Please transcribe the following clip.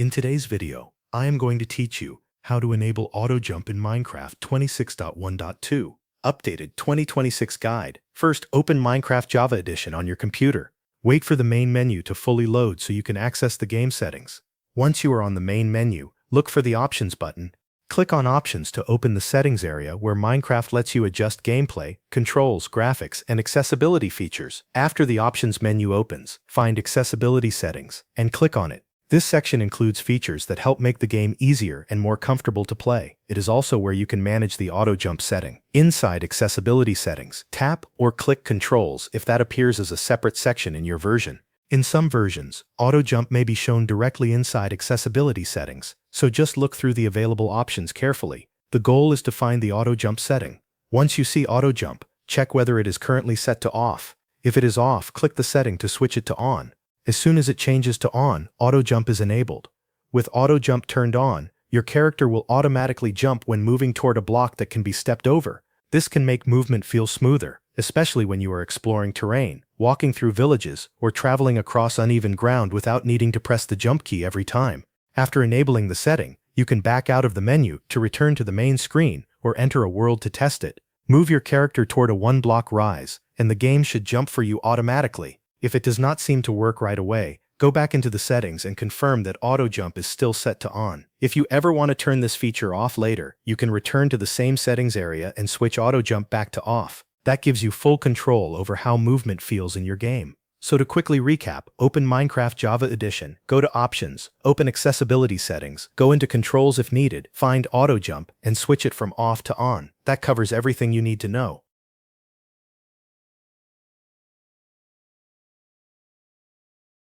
In today's video, I am going to teach you how to enable auto jump in Minecraft 26.1.2. Updated 2026 guide. First, open Minecraft Java Edition on your computer. Wait for the main menu to fully load so you can access the game settings. Once you are on the main menu, look for the Options button. Click on Options to open the settings area where Minecraft lets you adjust gameplay, controls, graphics, and accessibility features. After the Options menu opens, find Accessibility Settings and click on it. This section includes features that help make the game easier and more comfortable to play. It is also where you can manage the auto jump setting. Inside Accessibility Settings, tap or click Controls if that appears as a separate section in your version. In some versions, auto jump may be shown directly inside Accessibility Settings, so just look through the available options carefully. The goal is to find the auto jump setting. Once you see auto jump, check whether it is currently set to off. If it is off, click the setting to switch it to on. As soon as it changes to on, auto jump is enabled. With auto jump turned on, your character will automatically jump when moving toward a block that can be stepped over. This can make movement feel smoother, especially when you are exploring terrain, walking through villages, or traveling across uneven ground without needing to press the jump key every time. After enabling the setting, you can back out of the menu to return to the main screen or enter a world to test it. Move your character toward a one-block rise, and the game should jump for you automatically. If it does not seem to work right away, go back into the settings and confirm that auto jump is still set to on. If you ever want to turn this feature off later, you can return to the same settings area and switch auto jump back to off. That gives you full control over how movement feels in your game. So to quickly recap, open Minecraft Java Edition, go to Options, open Accessibility Settings, go into Controls if needed, find Auto Jump, and switch it from off to on. That covers everything you need to know.